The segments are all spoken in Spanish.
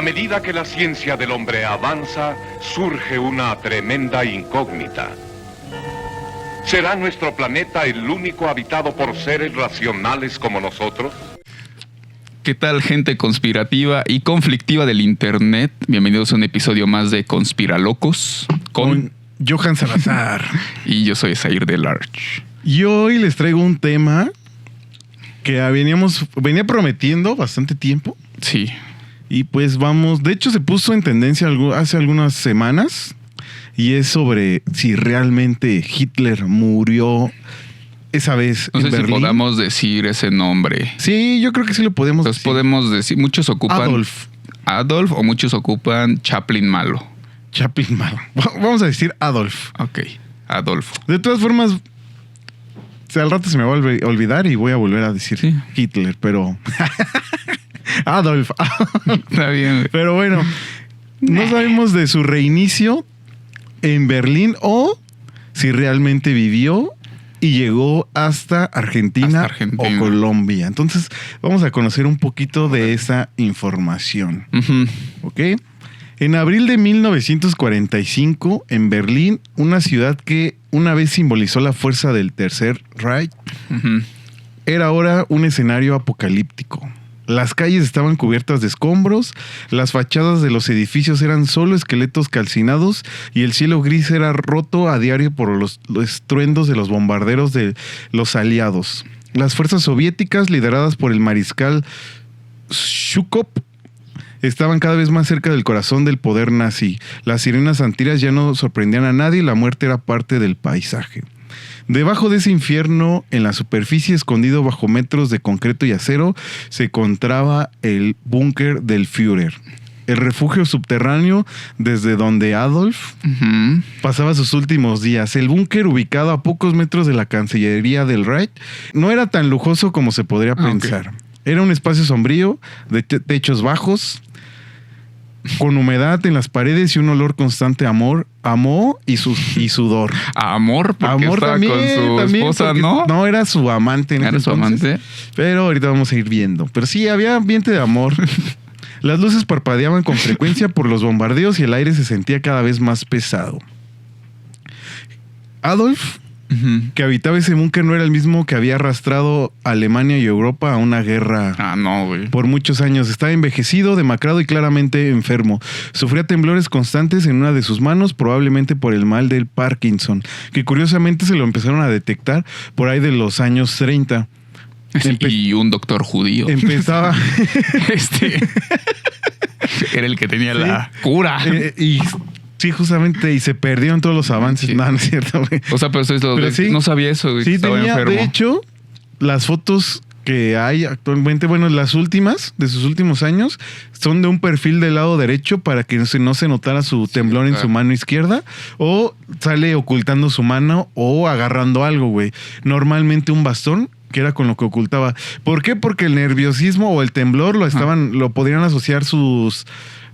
A medida que la ciencia del hombre avanza, surge una tremenda incógnita. ¿Será nuestro planeta el único habitado por seres racionales como nosotros? ¿Qué tal, gente conspirativa y conflictiva del internet? Bienvenidos a un episodio más de Conspiralocos con Johan Salazar. Y yo soy Zair de Large. Y hoy les traigo un tema que venía prometiendo bastante tiempo. Sí. Y pues vamos, de hecho se puso en tendencia hace algunas semanas y es sobre si realmente Hitler murió esa vez en Berlín. Si podamos decir ese nombre. Sí, yo creo que sí lo podemos decir. Podemos decir, muchos ocupan Adolf o muchos ocupan Chaplin malo. Chaplin malo. Vamos a decir Adolf. Ok, Adolfo. De todas formas, al rato se me va a olvidar y voy a volver a decir Hitler, pero... Adolf. Está bien. Pero bueno, no sabemos de su reinicio en Berlín o si realmente vivió y llegó hasta Argentina o Colombia. Entonces, vamos a conocer un poquito de esa información. Uh-huh. ¿Ok? En abril de 1945, en Berlín, una ciudad que una vez simbolizó la fuerza del Tercer Reich, uh-huh, era ahora un escenario apocalíptico. Las calles estaban cubiertas de escombros, las fachadas de los edificios eran solo esqueletos calcinados y el cielo gris era roto a diario por los estruendos de los bombarderos de los aliados. Las fuerzas soviéticas, lideradas por el mariscal Zhukov, estaban cada vez más cerca del corazón del poder nazi. Las sirenas antiaéreas ya no sorprendían a nadie y la muerte era parte del paisaje. Debajo de ese infierno, en la superficie, escondido bajo metros de concreto y acero, se encontraba el búnker del Führer, el refugio subterráneo desde donde Adolf uh-huh pasaba sus últimos días. El búnker, ubicado a pocos metros de la Cancillería del Reich, no era tan lujoso como se podría pensar. Okay. Era un espacio sombrío, de techos bajos, con humedad en las paredes y un olor constante a amor y sudor. ¿A amor? Porque amor estaba también, con su esposa, ¿no? No, era su amante. ¿Era su amante? Pero ahorita vamos a ir viendo. Pero sí, había ambiente de amor. Las luces parpadeaban con frecuencia por los bombardeos y el aire se sentía cada vez más pesado. Adolf, uh-huh, que habitaba ese búnker, no era el mismo que había arrastrado a Alemania y Europa a una guerra por muchos años. Estaba envejecido, demacrado y claramente enfermo. Sufría temblores constantes en una de sus manos, probablemente por el mal del Parkinson, que curiosamente se lo empezaron a detectar por ahí de los años 30. Y un doctor judío. Empezaba... Era el que tenía la cura. Sí, justamente, y se perdieron todos los avances. Sí. No es cierto, güey. O sea, pero sí, no sabía eso, güey. Sí, estaba enfermo. De hecho, las fotos que hay actualmente, bueno, las últimas, de sus últimos años, son de un perfil del lado derecho para que no se notara su temblor en su mano izquierda, o sale ocultando su mano o agarrando algo, güey. Normalmente un bastón, que era con lo que ocultaba. ¿Por qué? Porque el nerviosismo o el temblor lo podrían asociar sus...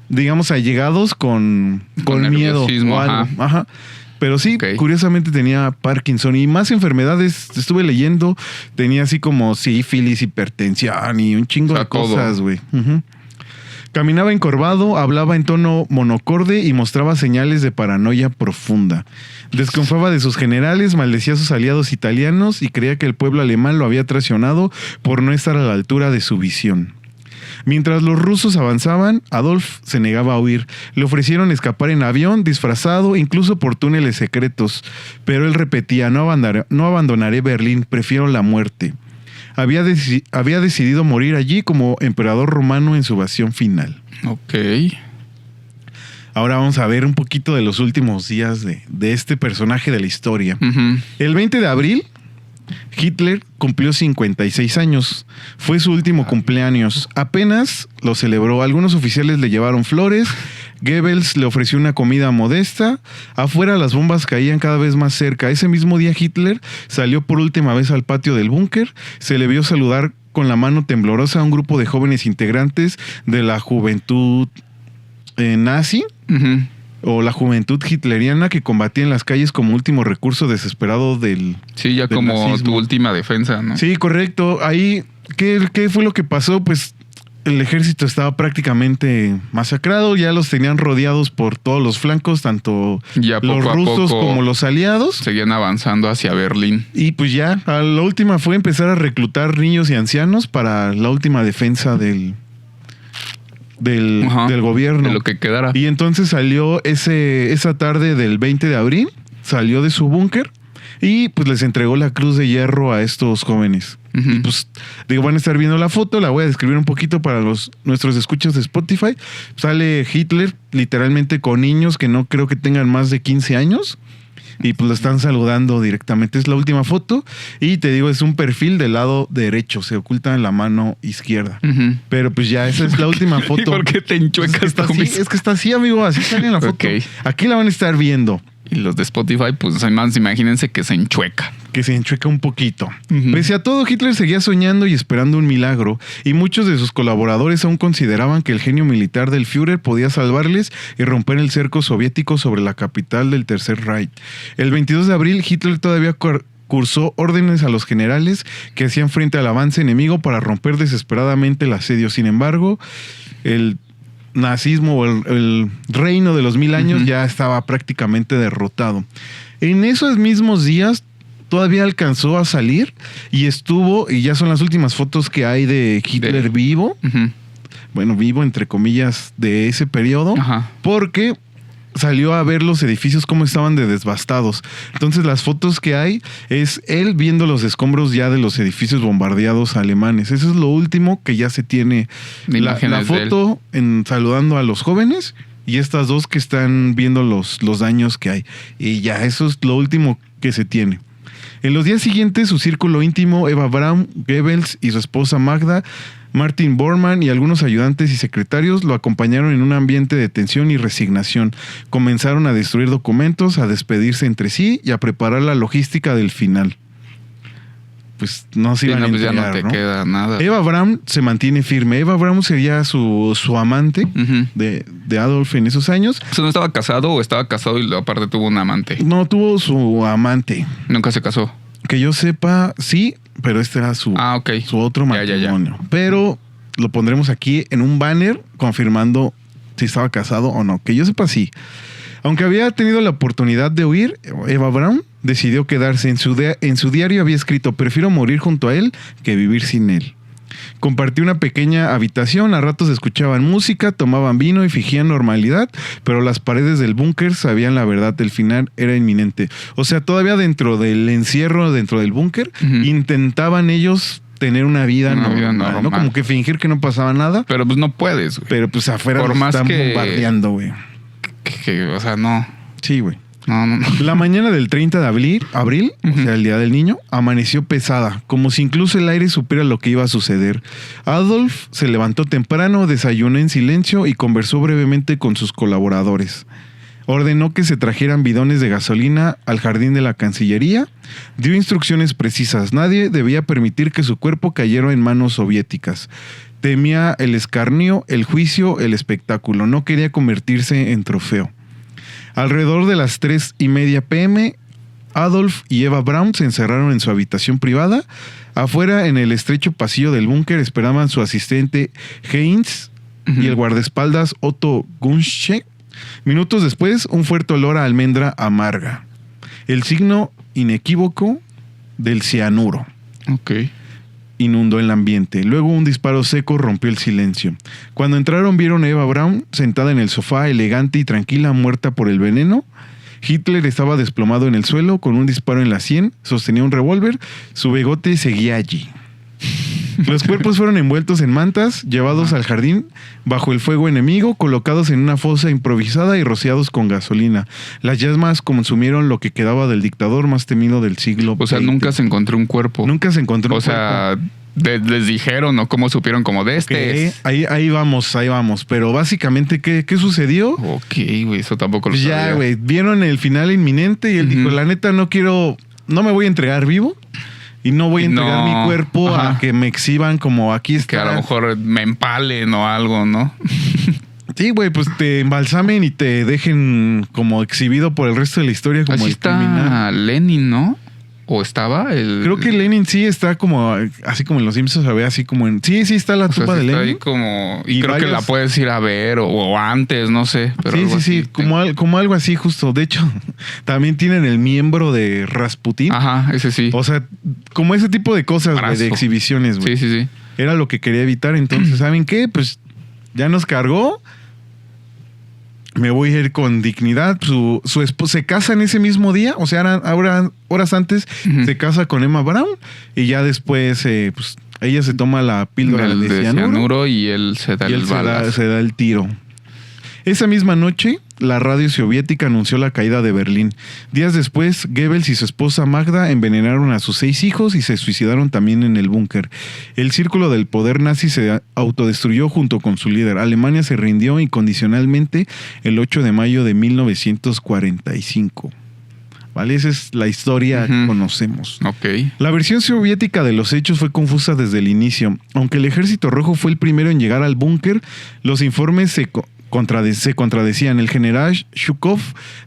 digamos, allegados con miedo o algo. Ajá. Pero sí, Curiosamente tenía Parkinson y más enfermedades. Estuve leyendo, tenía así como sífilis, hipertensión y un chingo de cosas, güey. Uh-huh. Caminaba encorvado, hablaba en tono monocorde y mostraba señales de paranoia profunda. Desconfiaba de sus generales, maldecía a sus aliados italianos y creía que el pueblo alemán lo había traicionado por no estar a la altura de su visión. Mientras los rusos avanzaban, Adolf se negaba a huir. Le ofrecieron escapar en avión, disfrazado, incluso por túneles secretos. Pero él repetía, no abandonaré Berlín, prefiero la muerte. Había decidido morir allí como emperador romano en su evasión final. Ok. Ahora vamos a ver un poquito de los últimos días de este personaje de la historia. Uh-huh. El 20 de abril... Hitler cumplió 56 años. Fue su último cumpleaños. Apenas lo celebró. Algunos oficiales le llevaron flores. Goebbels le ofreció una comida modesta. Afuera las bombas caían cada vez más cerca. Ese mismo día Hitler salió por última vez al patio del búnker. Se le vio saludar con la mano temblorosa a un grupo de jóvenes integrantes de la juventud nazi. Uh-huh. O la juventud hitleriana que combatía en las calles como último recurso desesperado del Sí, ya como nazismo. Tu última defensa, ¿no? Sí, correcto. Ahí, ¿qué fue lo que pasó? Pues el ejército estaba prácticamente masacrado, ya los tenían rodeados por todos los flancos, tanto Ya los poco a rusos poco como los aliados. seguían avanzando hacia Berlín. Y pues ya, a la última fue empezar a reclutar niños y ancianos para la última defensa del Ajá, gobierno. de lo que quedara. Y entonces salió esa tarde del 20 de abril, salió de su búnker y pues les entregó la cruz de hierro a estos jóvenes. Ujú. Y pues digo, van a estar viendo la foto, la voy a describir un poquito para nuestros escuchas de Spotify. Sale Hitler literalmente con niños que no creo que tengan más de 15 años. Y pues lo están saludando directamente. Es la última foto. Y te digo, es un perfil del lado derecho. Se oculta en la mano izquierda. Ujú. Pero pues ya, esa es la última ¿Y foto. por qué te Es enchuecas que está tú así, mismo? es que está así, amigo. Así sale en la foto. Ok. Aquí la van a estar viendo. Y los de Spotify, pues más imagínense que se enchueca. Que se enchueca un poquito. Ujú. Pese a todo, Hitler seguía soñando y esperando un milagro, y muchos de sus colaboradores aún consideraban que el genio militar del Führer podía salvarles y romper el cerco soviético sobre la capital del Tercer Reich. El 22 de abril, Hitler todavía cursó órdenes a los generales que hacían frente al avance enemigo para romper desesperadamente el asedio. Sin embargo, el nazismo o el reino de los 1000 años ya estaba prácticamente derrotado. En esos mismos días todavía alcanzó a salir y estuvo, y ya son las últimas fotos que hay de Hitler vivo, Ujú. bueno, vivo entre comillas de ese periodo, Ajá. porque salió a ver los edificios cómo estaban de devastados. Entonces las fotos que hay es él viendo los escombros ya de los edificios bombardeados alemanes. Eso es lo último que ya se tiene. De La imágenes de él. foto saludando a los jóvenes y estas dos que están viendo los daños que hay. Y ya, eso es lo último que se tiene. En los días siguientes, su círculo íntimo, Eva Braun, Goebbels y su esposa Magda, Martin Bormann y algunos ayudantes y secretarios lo acompañaron en un ambiente de tensión y resignación. Comenzaron a destruir documentos, a despedirse entre sí y a preparar la logística del final. Pues no se Sí, iban no, a pues ya no entregar, te queda nada. Eva Braun se mantiene firme. Eva Braun sería su amante Ujú. de Adolf en esos años. O sea, ¿no estaba casado o estaba casado y aparte tuvo un amante? No tuvo su amante. Nunca se casó. Que yo sepa, sí, pero este era su Ok. otro Ya, ya, ya. matrimonio. Pero lo pondremos aquí en un banner confirmando si estaba casado o no. Que yo sepa, sí. Aunque había tenido la oportunidad de huir, Eva Braun decidió quedarse. En su diario había escrito: prefiero morir junto a él que vivir sin él. Compartía una pequeña habitación, a ratos escuchaban música, tomaban vino y fingían normalidad, pero las paredes del búnker sabían la verdad, el final era inminente. O sea, todavía dentro del encierro, dentro del búnker, Ujú. intentaban ellos tener una vida normal, ¿no? normal. Como que fingir que no pasaba nada, Pero pues no puedes, güey. pero pues afuera Por los más están que- bombardeando, güey. O sea, no. Sí, güey. No. La mañana del 30 de abril, o sea, el Día del Niño, amaneció pesada, como si incluso el aire supiera lo que iba a suceder. Adolf se levantó temprano, desayunó en silencio y conversó brevemente con sus colaboradores. Ordenó que se trajeran bidones de gasolina al jardín de la Cancillería. Dio instrucciones precisas. Nadie debía permitir que su cuerpo cayera en manos soviéticas. Temía el escarnio, el juicio, el espectáculo. No quería convertirse en trofeo. Alrededor de las 3:30 p.m., Adolf y Eva Braun se encerraron en su habitación privada. Afuera, en el estrecho pasillo del búnker, esperaban su asistente Heinz y el guardaespaldas Otto Gunschek. Minutos después, un fuerte olor a almendra amarga. El signo inequívoco del cianuro Ok. inundó el ambiente. Luego un disparo seco rompió el silencio. Cuando entraron vieron a Eva Braun sentada en el sofá, elegante y tranquila, muerta por el veneno. Hitler estaba desplomado en el suelo con un disparo en la sien, sostenía un revólver, su bigote seguía allí. Los cuerpos fueron envueltos en mantas, llevados al jardín bajo el fuego enemigo, colocados en una fosa improvisada y rociados con gasolina. Las llamas consumieron lo que quedaba del dictador más temido del siglo O sea, XX. nunca se encontró un cuerpo. Nunca se encontró O un sea, les dijeron o cómo supieron como de este. cuerpo. es. Ahí vamos. Pero básicamente, ¿qué sucedió? Ok, güey, eso tampoco lo Pues sabía. ya, güey, vieron el final inminente y él dijo, la neta no me voy a entregar vivo. Y no voy a entregar mi cuerpo Ajá. a que me exhiban como aquí está. Que a lo mejor me empalen o algo, ¿no? Sí, güey, pues te embalsamen y te dejen como exhibido por el resto de la historia como Así el criminal. está Lenin, ¿no? ¿O estaba? Creo que Lenin sí está como, así como en Los Simpsons, se ve así como en... Sí, está la tumba de Lenin. Ahí como, y creo que la puedes ir a ver o antes, no sé. Pero sí, como algo así justo. De hecho, también tienen el miembro de Rasputín. Ajá, ese sí. O sea, como ese tipo de cosas, güey, de exhibiciones, güey. Sí. Era lo que quería evitar. Entonces, ¿saben qué? Pues ya nos cargó. Me voy a ir con dignidad. Su esposa se casa en ese mismo día. O sea, ahora horas antes se casa con Emma Brown. Y ya después, pues, ella se toma la píldora de cianuro. Y él se da el balazo. Se da el tiro. Esa misma noche, la radio soviética anunció la caída de Berlín. Días después, Goebbels y su esposa Magda envenenaron a sus 6 hijos y se suicidaron también en el búnker. El círculo del poder nazi se autodestruyó junto con su líder. Alemania se rindió incondicionalmente el 8 de mayo de 1945. ¿Vale? Esa es la historia que conocemos. Okay. La versión soviética de los hechos fue confusa desde el inicio. Aunque el Ejército Rojo fue el primero en llegar al búnker, los informes se contradecían. El general Zhukov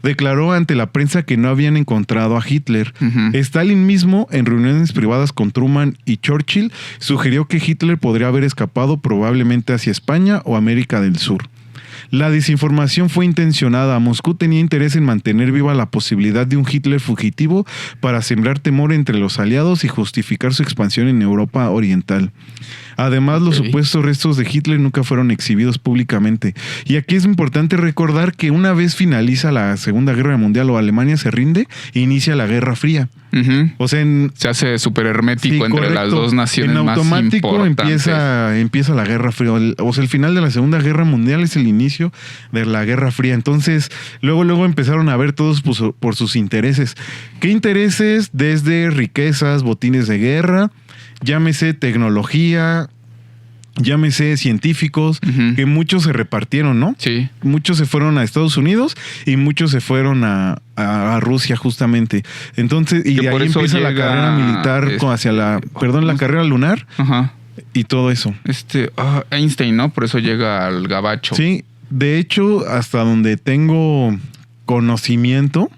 declaró ante la prensa que no habían encontrado a Hitler. Stalin mismo, en reuniones privadas con Truman y Churchill, sugirió que Hitler podría haber escapado probablemente hacia España o América del Sur. La desinformación fue intencionada. Moscú tenía interés en mantener viva la posibilidad de un Hitler fugitivo para sembrar temor entre los aliados y justificar su expansión en Europa Oriental. Además, los supuestos restos de Hitler nunca fueron exhibidos públicamente. Y aquí es importante recordar que una vez finaliza la Segunda Guerra Mundial o Alemania se rinde, inicia la Guerra Fría. O sea, se hace súper hermético entre las dos naciones más importantes. En automático empieza la Guerra Fría. O sea, el final de la Segunda Guerra Mundial es el inicio de la Guerra Fría. Entonces, luego empezaron a ver todos por sus intereses. ¿Qué intereses? Desde riquezas, botines de guerra, llámese tecnología, llámese científicos, que muchos se repartieron, ¿no? Sí. Muchos se fueron a Estados Unidos y muchos se fueron a Rusia justamente. Entonces, y de ahí empieza la carrera militar hacia la carrera lunar. Ajá. Y todo eso. Einstein, ¿no? Por eso llega al gabacho. Sí, de hecho, hasta donde tengo conocimiento,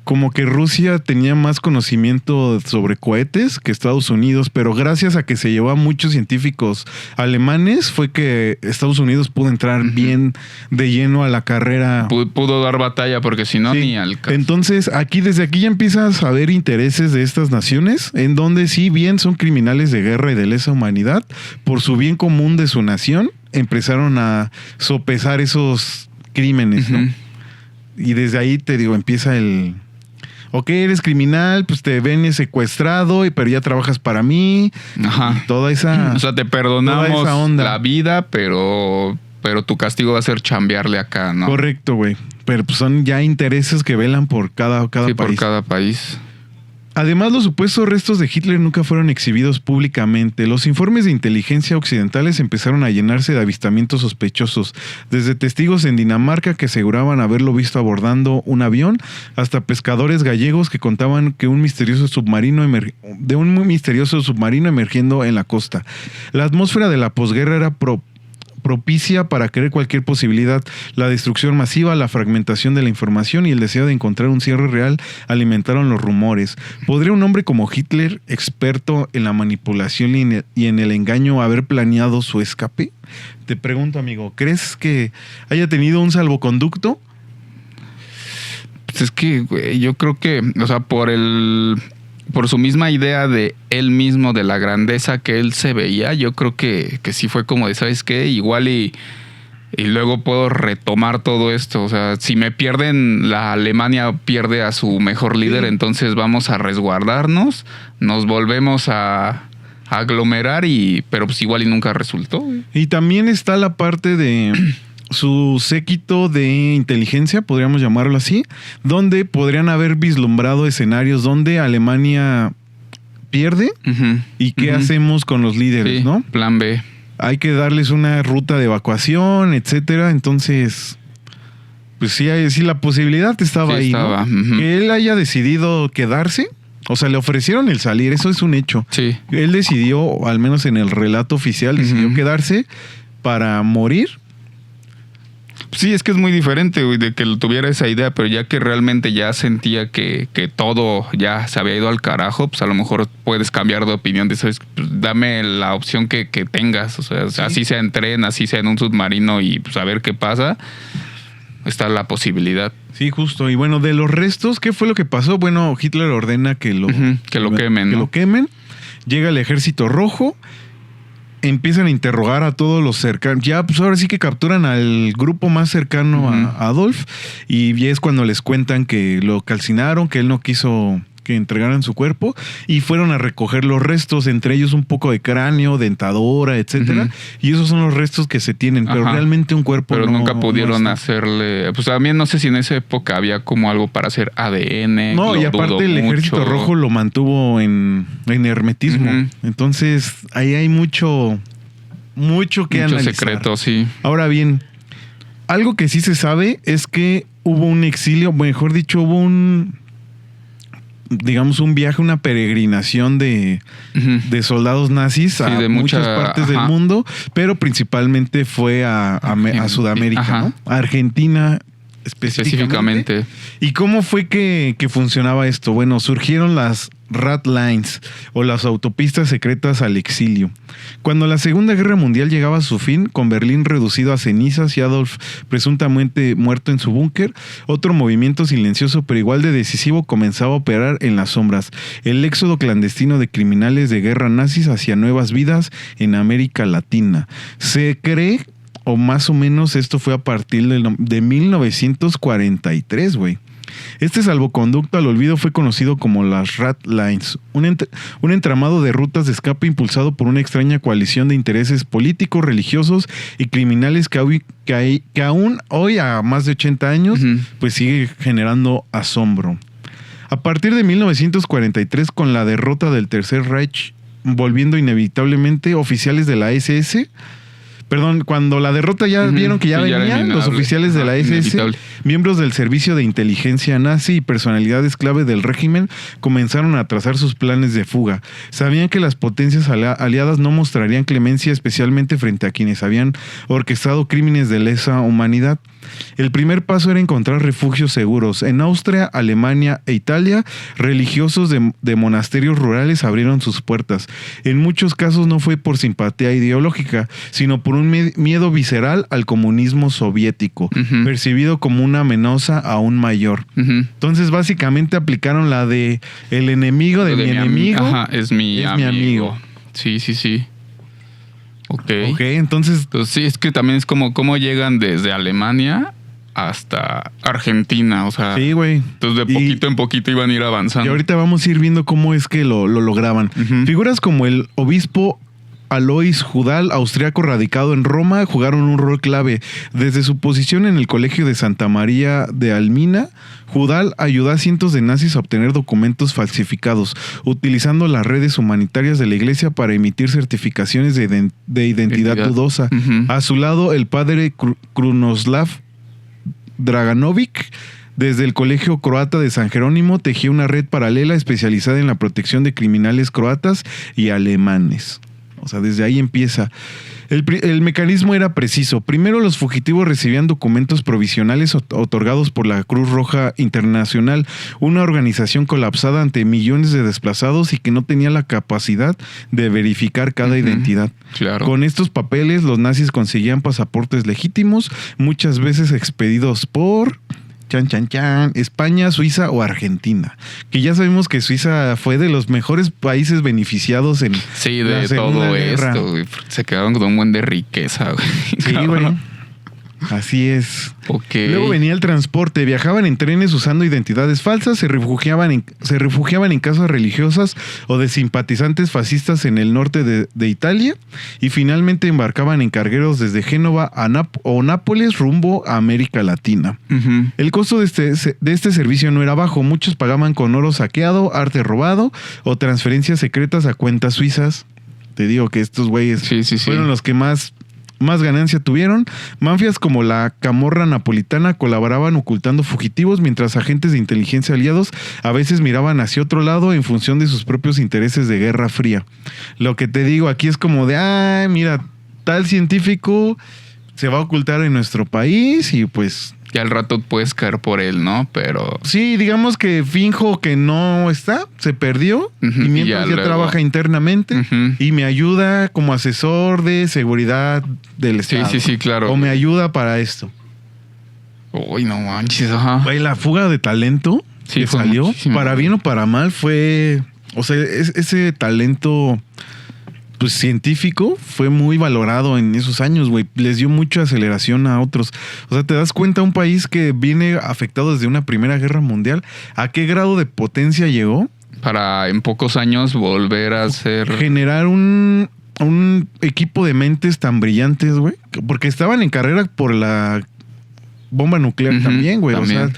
como que Rusia tenía más conocimiento sobre cohetes que Estados Unidos, pero gracias a que se llevó a muchos científicos alemanes fue que Estados Unidos pudo entrar bien de lleno a la carrera. Pudo dar batalla porque si no, ni al caso. Entonces, desde aquí ya empiezas a ver intereses de estas naciones, en donde si bien son criminales de guerra y de lesa humanidad, por su bien común de su nación, empezaron a sopesar esos crímenes, ¿no? Y desde ahí, te digo, empieza el... Ok, eres criminal, pues te ven secuestrado, pero ya trabajas para mí. Ajá. Toda esa... O sea, te perdonamos la vida, pero tu castigo va a ser chambearle acá, ¿no? Correcto, güey. Pero pues son ya intereses que velan por cada país. Por cada país. Además, los supuestos restos de Hitler nunca fueron exhibidos públicamente. Los informes de inteligencia occidentales empezaron a llenarse de avistamientos sospechosos, desde testigos en Dinamarca que aseguraban haberlo visto abordando un avión, hasta pescadores gallegos que contaban que un misterioso submarino emergiendo en la costa. La atmósfera de la posguerra era propicia para creer cualquier posibilidad. La destrucción masiva, la fragmentación de la información y el deseo de encontrar un cierre real alimentaron los rumores. ¿Podría un hombre como Hitler, experto en la manipulación y en el engaño, haber planeado su escape? Te pregunto, amigo, ¿crees que haya tenido un salvoconducto? Pues es que, güey, yo creo que, o sea, por su misma idea de él mismo, de la grandeza que él se veía, yo creo que sí fue como de, ¿sabes qué? Igual y luego puedo retomar todo esto. O sea, si me pierden, la Alemania pierde a su mejor líder, entonces vamos a resguardarnos, nos volvemos a aglomerar, pero pues igual y nunca resultó. Y también está la parte de... su séquito de inteligencia, podríamos llamarlo así, donde podrían haber vislumbrado escenarios donde Alemania pierde y qué hacemos con los líderes, ¿no? Plan B. Hay que darles una ruta de evacuación, etcétera. Entonces, pues sí, la posibilidad estaba ahí, ¿no? Que él haya decidido quedarse. O sea, le ofrecieron el salir, eso es un hecho. Sí. Él decidió, al menos en el relato oficial, decidió quedarse para morir. Sí, es que es muy diferente, güey, de que tuviera esa idea, pero ya que realmente ya sentía que todo ya se había ido al carajo, pues a lo mejor puedes cambiar de opinión. Dices, pues, dame la opción que tengas. O sea, sí. Así sea en tren, así sea en un submarino y pues a ver qué pasa. Está la posibilidad. Sí, justo. Y bueno, de los restos, ¿qué fue lo que pasó? Bueno, Hitler ordena que lo quemen, que ¿no? lo quemen. Llega el Ejército Rojo. Empiezan a interrogar a todos los cercanos. Ya, pues ahora sí que capturan al grupo más cercano a Adolf. Y ya es cuando les cuentan que lo calcinaron, que él no quiso que entregaran su cuerpo. Y fueron a recoger los restos, entre ellos un poco de cráneo, dentadura, etcétera. Y esos son los restos que se tienen. Pero realmente un cuerpo pero nunca pudieron hacerle... Pues también no sé si en esa época había como algo para hacer ADN. No, y aparte el Ejército Rojo lo mantuvo en hermetismo. Entonces ahí hay mucho que analizar. Mucho secreto, sí. Ahora bien, algo que sí se sabe es que hubo un exilio, mejor dicho, hubo un viaje, una peregrinación de soldados nazis a muchas partes del mundo, pero principalmente fue a Sudamérica, ¿no? A Argentina específicamente. ¿Y cómo fue que funcionaba esto? Bueno, surgieron las Rat Lines o las autopistas secretas al exilio. Cuando la Segunda Guerra Mundial llegaba a su fin, con Berlín reducido a cenizas y Adolf presuntamente muerto en su búnker, otro movimiento silencioso pero igual de decisivo comenzaba a operar en las sombras: el éxodo clandestino de criminales de guerra nazis hacia nuevas vidas en América Latina. Se cree, o más o menos esto fue a partir de 1943, güey. Este salvoconducto al olvido fue conocido como las Rat Lines, un entramado de rutas de escape impulsado por una extraña coalición de intereses políticos, religiosos y criminales que aún hoy, a más de 80 años, pues sigue generando asombro. A partir de 1943, con la derrota del Tercer Reich, volviendo inevitablemente oficiales de la SS... Perdón, cuando la derrota ya vieron que ya venían los oficiales de la SS, miembros del servicio de inteligencia nazi y personalidades clave del régimen comenzaron a trazar sus planes de fuga. Sabían que las potencias aliadas no mostrarían clemencia, especialmente frente a quienes habían orquestado crímenes de lesa humanidad. El primer paso era encontrar refugios seguros. En Austria, Alemania e Italia, religiosos de monasterios rurales abrieron sus puertas. En muchos casos no fue por simpatía ideológica, sino por un miedo visceral al comunismo soviético, percibido como una amenaza aún mayor. Entonces, básicamente aplicaron la de el enemigo de mi enemigo es mi amigo. Sí. Ok, entonces... Pues sí, es que también es como cómo llegan desde Alemania hasta Argentina, o sea... Sí, güey. Entonces de poquito en poquito iban a ir avanzando. Y ahorita vamos a ir viendo cómo es que lo lograban. Figuras como el obispo Alois Judal, austriaco radicado en Roma, jugaron un rol clave. Desde su posición en el Colegio de Santa María de Almina, Judal ayudó a cientos de nazis a obtener documentos falsificados, utilizando las redes humanitarias de la iglesia para emitir certificaciones de identidad dudosa. A su lado, el padre Krunoslav Draganovic, desde el Colegio Croata de San Jerónimo, tejía una red paralela especializada en la protección de criminales croatas y alemanes. O sea, desde ahí empieza. El mecanismo era preciso. Primero, los fugitivos recibían documentos provisionales otorgados por la Cruz Roja Internacional, una organización colapsada ante millones de desplazados y que no tenía la capacidad de verificar cada identidad. Claro. Con estos papeles, los nazis conseguían pasaportes legítimos, muchas veces expedidos por... España, Suiza o Argentina. Que ya sabemos que Suiza fue de los mejores países beneficiados en de todo esto, güey. Se quedaron con un buen de riqueza, güey. Sí, güey. Así es. Okay. Luego venía el transporte. Viajaban en trenes usando identidades falsas, se refugiaban en casas religiosas o de simpatizantes fascistas en el norte de Italia y finalmente embarcaban en cargueros desde Génova o Nápoles rumbo a América Latina. El costo de este servicio no era bajo. Muchos pagaban con oro saqueado, arte robado o transferencias secretas a cuentas suizas. Te digo que estos güeyes fueron los que más ganancia tuvieron. Mafias como la Camorra Napolitana colaboraban ocultando fugitivos, mientras agentes de inteligencia aliados a veces miraban hacia otro lado en función de sus propios intereses de Guerra Fría. Lo que te digo aquí es como de, mira, tal científico se va a ocultar en nuestro país y pues... Y al rato puedes caer por él, ¿no? Pero... Sí, digamos que finjo que no está, se perdió, Ujú, y mientras y ya luego... trabaja internamente Ujú. y me ayuda como asesor de seguridad del Sí, Estado. sí, claro. O me ayuda para esto. Uy, no manches, ajá. Güey, la fuga de talento Sí, que fue salió, muchísimo, para güey. bien o para mal, fue... O sea, ese talento... Pues científico fue muy valorado en esos años, güey. Les dio mucha aceleración a otros. O sea, te das cuenta, un país que viene afectado desde una Primera Guerra Mundial, ¿a qué grado de potencia llegó? Para en pocos años volver a ser... Generar un equipo de mentes tan brillantes, güey. Porque estaban en carrera por la bomba nuclear Ujú, también, güey. también. O sea,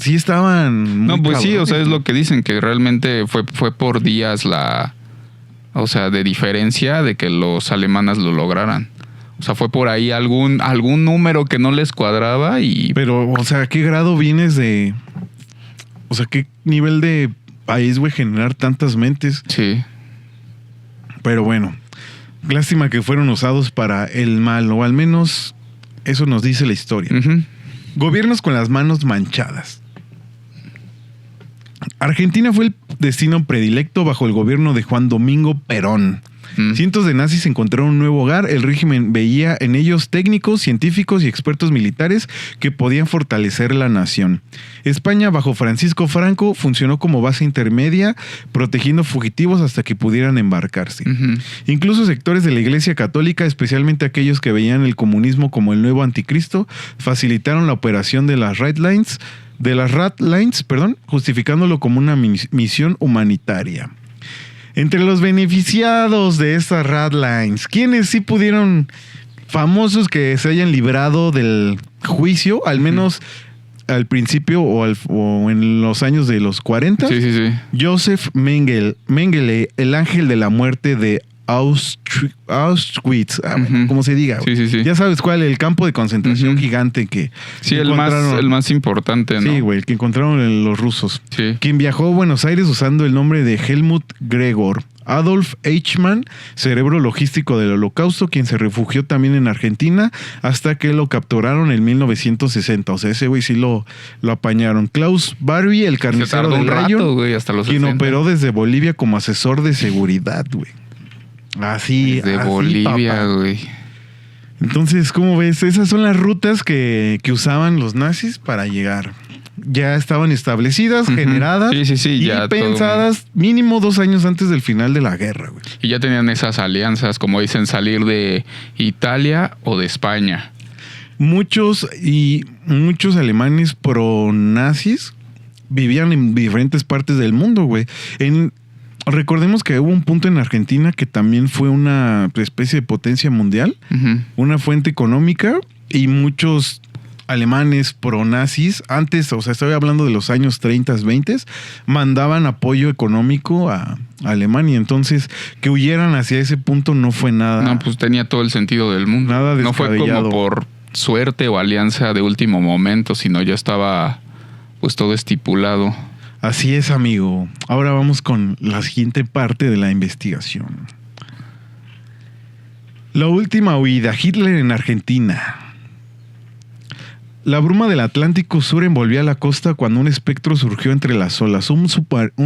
sí estaban... muy No, pues sí, o sea, cabrones, es lo que dicen, que realmente fue por días la... O sea, de diferencia de que los alemanes lo lograran. O sea, fue por ahí algún número que no les cuadraba y... Pero, o sea, ¿a qué grado vienes de... O sea, qué nivel de país, güey, generar tantas mentes? Sí. Pero bueno, lástima que fueron usados para el mal, o al menos eso nos dice la historia. Ujú. Gobiernos con las manos manchadas. Argentina fue el destino predilecto bajo el gobierno de Juan Domingo Perón. Cientos de nazis encontraron un nuevo hogar. El régimen veía en ellos técnicos, científicos y expertos militares que podían fortalecer la nación. España, bajo Francisco Franco, funcionó como base intermedia, protegiendo fugitivos hasta que pudieran embarcarse. Ujú. Incluso sectores de la Iglesia Católica, especialmente aquellos que veían el comunismo como el nuevo anticristo, facilitaron la operación de las Red Lines, justificándolo como una misión humanitaria. Entre los beneficiados de estas Red Lines, ¿quiénes sí pudieron, famosos que se hayan librado del juicio, al menos al principio o en los años de los 40? Sí, sí, sí. Joseph Mengele, el ángel de la muerte de Auschwitz, Ujú. como se diga. Sí, sí, sí. Ya sabes cuál, el campo de concentración Ujú. gigante que Sí, encontraron. el más importante, ¿no? Sí, güey, el que encontraron los rusos. Sí. Quien viajó a Buenos Aires usando el nombre de Helmut Gregor. Adolf Eichmann, cerebro logístico del Holocausto, quien se refugió también en Argentina hasta que lo capturaron en 1960. O sea, ese güey sí lo apañaron. Klaus Barbie, el Se carnicero tardó del un rayo, rato, güey, hasta los quien 60. operó desde Bolivia como asesor de seguridad, güey. Así, De así, Bolivia, papá. güey. Entonces, ¿cómo ves? Esas son las rutas que usaban los nazis para llegar. Ya estaban establecidas, Ujú. generadas Sí, sí, sí, y ya todo- pensadas mínimo 2 años antes del final de la guerra, güey. Y ya tenían esas alianzas, como dicen, salir de Italia o de España. Muchos alemanes pro-nazis vivían en diferentes partes del mundo, güey. Recordemos que hubo un punto en Argentina que también fue una especie de potencia mundial, Ujú. una fuente económica, y muchos alemanes pro-nazis, antes, o sea, estoy hablando de los años 30, 20, mandaban apoyo económico a Alemania. Entonces, que huyeran hacia ese punto no fue nada. No, pues tenía todo el sentido del mundo. Nada No fue descabellado. como por suerte o alianza de último momento, sino ya estaba pues todo estipulado. Así es, amigo. Ahora vamos con la siguiente parte de la investigación. La última huida, Hitler en Argentina. La bruma del Atlántico Sur envolvía la costa cuando un espectro surgió entre las olas. Un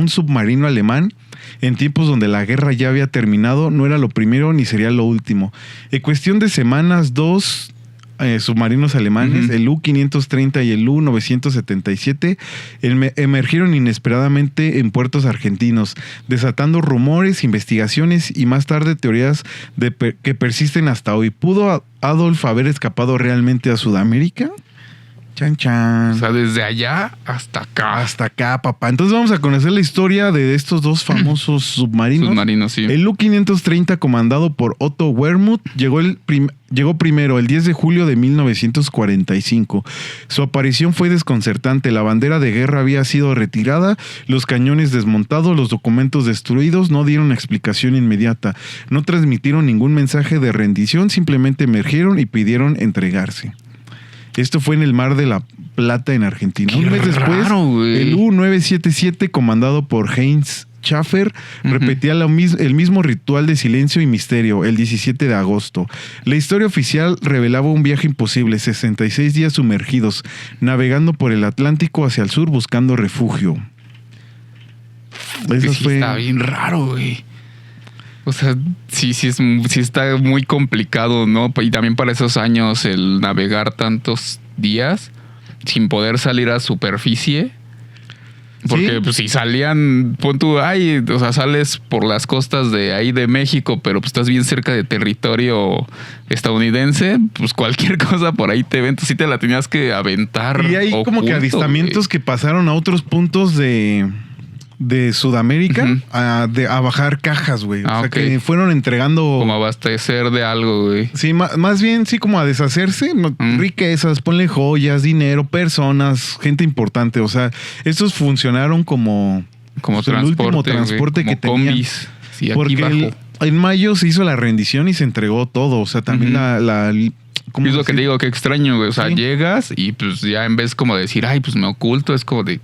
submarino alemán, en tiempos donde la guerra ya había terminado, no era lo primero ni sería lo último. En cuestión de semanas, 2 submarinos alemanes, Ujú. el U-530 y el U-977, emergieron inesperadamente en puertos argentinos, desatando rumores, investigaciones y más tarde teorías que persisten hasta hoy. ¿Pudo Adolf haber escapado realmente a Sudamérica? Chan, chan. O sea, desde allá hasta acá. Hasta acá, papá. Entonces vamos a conocer la historia de estos dos famosos submarinos. Submarinos, sí. El U-530, comandado por Otto Wermuth, llegó primero el 10 de julio de 1945. Su aparición fue desconcertante. La bandera de guerra había sido retirada, los cañones desmontados, los documentos destruidos, no dieron explicación inmediata. No transmitieron ningún mensaje de rendición, simplemente emergieron y pidieron entregarse. Esto fue en el Mar de la Plata, en Argentina. Qué Un mes después, raro, güey. el U-977, comandado por Heinz Schaffer repetía el mismo ritual de silencio y misterio el 17 de agosto. La historia oficial revelaba un viaje imposible, 66 días sumergidos, navegando por el Atlántico hacia el sur buscando refugio. Eso sí está bien raro, güey. O sea, sí está muy complicado, ¿no? Y también para esos años el navegar tantos días sin poder salir a superficie. Porque ¿sí? Pues si salían, pon tú, o sea, sales por las costas de ahí de México, pero pues estás bien cerca de territorio estadounidense, pues cualquier cosa por ahí te ven, entonces sí te la tenías que aventar. Y hay oculto, como que avistamientos que pasaron a otros puntos de Sudamérica a bajar cajas, güey. O sea, que fueron entregando... Como abastecer de algo, güey. Sí, más bien, sí, como a deshacerse. Riquezas, ponle joyas, dinero, personas, gente importante. O sea, estos funcionaron como transporte, el último transporte como que tenían. Combis. Sí, aquí porque en mayo se hizo la rendición y se entregó todo. O sea, también ¿cómo es lo que te digo? Qué extraño, güey. O sea, llegas y pues ya en vez como de decir, pues me oculto, es como de...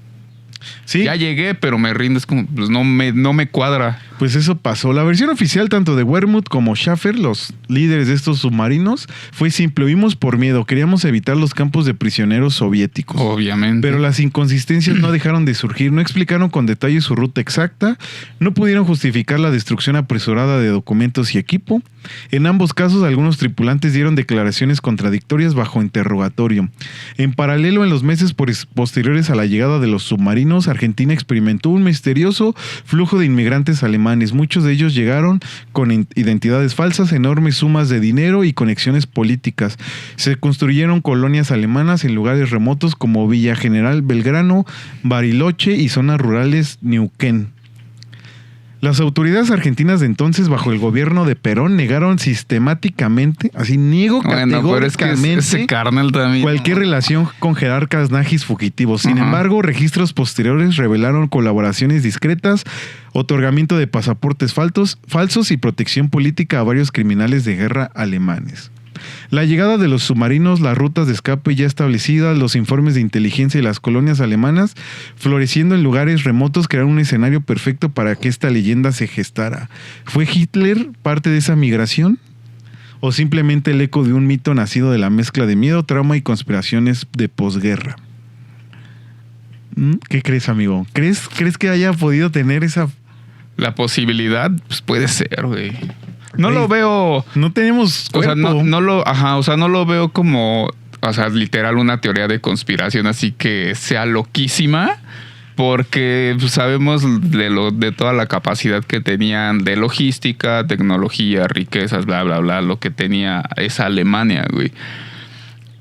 Sí. Ya llegué, pero me rindes como, pues no me cuadra. Pues eso pasó. La versión oficial tanto de Wermuth como Schaffer, los líderes de estos submarinos, fue simple. Huimos por miedo. Queríamos evitar los campos de prisioneros soviéticos. Obviamente. Pero las inconsistencias no dejaron de surgir. No explicaron con detalle su ruta exacta. No pudieron justificar la destrucción apresurada de documentos y equipo. En ambos casos, algunos tripulantes dieron declaraciones contradictorias bajo interrogatorio. En paralelo, en los meses posteriores a la llegada de los submarinos, Argentina experimentó un misterioso flujo de inmigrantes alemanes. Muchos de ellos llegaron con identidades falsas, enormes sumas de dinero y conexiones políticas. Se construyeron colonias alemanas en lugares remotos como Villa General Belgrano, Bariloche y zonas rurales Neuquén. Las autoridades argentinas de entonces, bajo el gobierno de Perón, negaron sistemáticamente, categóricamente, ese carnal también, cualquier relación con jerarcas nazis fugitivos. Sin embargo, registros posteriores revelaron colaboraciones discretas, otorgamiento de pasaportes falsos y protección política a varios criminales de guerra alemanes. La llegada de los submarinos, las rutas de escape ya establecidas, los informes de inteligencia y las colonias alemanas floreciendo en lugares remotos crearon un escenario perfecto para que esta leyenda se gestara. ¿Fue Hitler parte de esa migración? ¿O simplemente el eco de un mito nacido de la mezcla de miedo, trauma y conspiraciones de posguerra? ¿Qué crees, amigo? ¿Crees que haya podido tener esa... La posibilidad? Pues puede ser, güey. No lo veo. No tenemos cuerpo. O sea, no lo veo como, o sea, literal una teoría de conspiración así que sea loquísima, porque sabemos de toda la capacidad que tenían de logística, tecnología, riquezas, bla, bla, bla, lo que tenía esa Alemania, güey.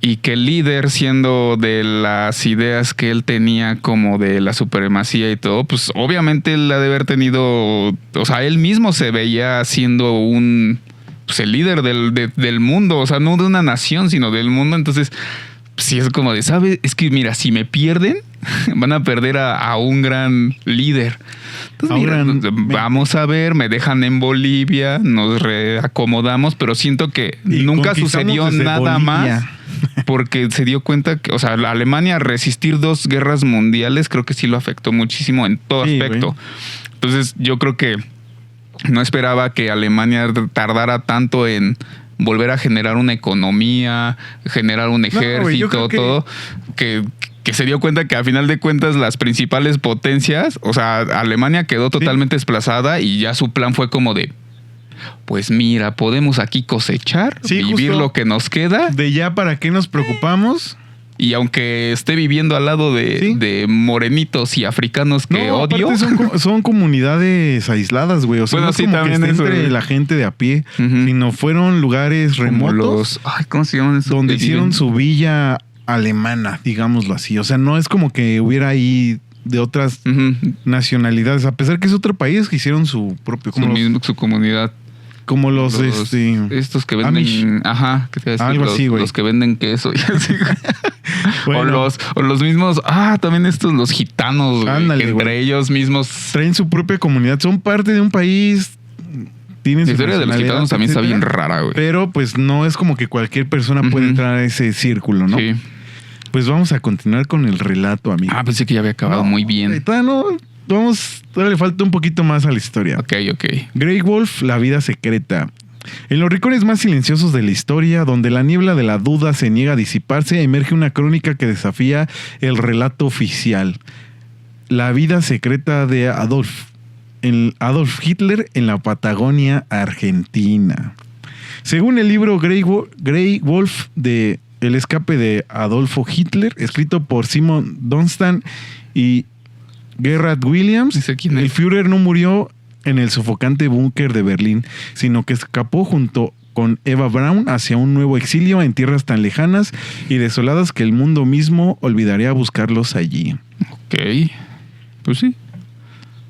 Y que el líder, siendo de las ideas que él tenía como de la supremacía y todo, pues obviamente él ha de haber tenido, o sea, él mismo se veía siendo el líder del mundo, o sea, no de una nación, sino del mundo. Entonces, sí es como de, ¿sabes? Es que mira, si me pierden, van a perder a un gran líder. Entonces, vamos a ver, me dejan en Bolivia, nos reacomodamos, pero siento que nunca sucedió nada más. Porque se dio cuenta que, o sea, la Alemania resistir 2 guerras mundiales creo que sí lo afectó muchísimo en todo aspecto. Güey. Entonces yo creo que no esperaba que Alemania tardara tanto en volver a generar una economía, generar un ejército, todo, que se dio cuenta que a final de cuentas las principales potencias, o sea, Alemania quedó totalmente desplazada y ya su plan fue como de... Pues mira, podemos aquí cosechar, vivir lo que nos queda. De ya, ¿para qué nos preocupamos? Y aunque esté viviendo al lado de morenitos y africanos que odio. Son comunidades aisladas, güey. O sea, no es como también que esté entre la gente de a pie, sino fueron lugares remotos. ¿Cómo se llaman esos? Donde hicieron su villa alemana, digámoslo así. O sea, no es como que hubiera ahí de otras nacionalidades, a pesar que es otro país que hicieron su propio... Su comunidad. Como los estos que venden... Amish. Ajá. ¿Qué te algo así, güey. Los que venden queso. Y así. Bueno. o los mismos... también los gitanos, ándale, que entre ellos mismos... Traen su propia comunidad. Son parte de un país... La historia de los gitanos también está bien rara, güey. Pero pues no es como que cualquier persona puede entrar a ese círculo, ¿no? Sí. Pues vamos a continuar con el relato, amigo. Pensé que ya había acabado muy bien. todavía le falta un poquito más a la historia. Ok. Grey Wolf, la vida secreta. En los rincones más silenciosos de la historia, donde la niebla de la duda se niega a disiparse, emerge una crónica que desafía el relato oficial. La vida secreta de Adolf Hitler en la Patagonia Argentina. Según el libro Grey Wolf de El escape de Adolfo Hitler, escrito por Simon Dunstan y Gerard Williams, el Führer no murió en el sofocante búnker de Berlín, sino que escapó junto con Eva Braun hacia un nuevo exilio en tierras tan lejanas y desoladas que el mundo mismo olvidaría buscarlos allí. Ok, pues sí.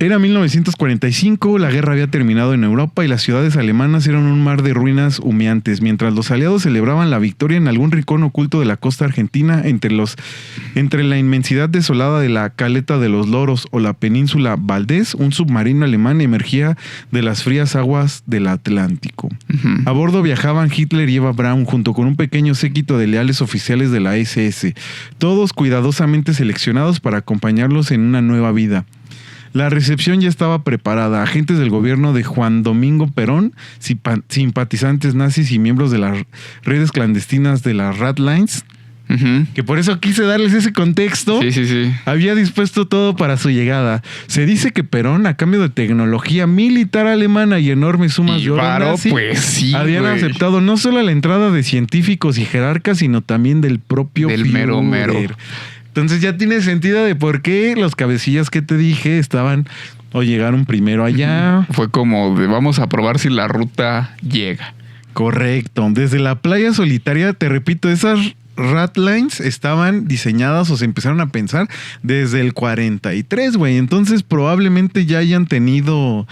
Era 1945, la guerra había terminado en Europa y las ciudades alemanas eran un mar de ruinas humeantes, mientras los aliados celebraban la victoria en algún rincón oculto de la costa argentina entre la inmensidad desolada de la Caleta de los Loros o la península Valdés, un submarino alemán emergía de las frías aguas del Atlántico. Uh-huh. A bordo viajaban Hitler y Eva Braun junto con un pequeño séquito de leales oficiales de la SS, todos cuidadosamente seleccionados para acompañarlos en una nueva vida. La recepción ya estaba preparada. Agentes del gobierno de Juan Domingo Perón, simpatizantes nazis y miembros de las redes clandestinas de las Ratlines, que por eso quise darles ese contexto, sí. Había dispuesto todo para su llegada. Se dice que Perón, a cambio de tecnología militar alemana y enormes sumas de oro nazi, habían aceptado no solo la entrada de científicos y jerarcas, sino también del propio Führer. Mero. Entonces ya tiene sentido de por qué los cabecillas que te dije estaban o llegaron primero allá. Fue como de vamos a probar si la ruta llega. Correcto. Desde la playa solitaria, te repito, esas Ratlines estaban diseñadas o se empezaron a pensar desde el 43, güey. Entonces probablemente ya hayan tenido,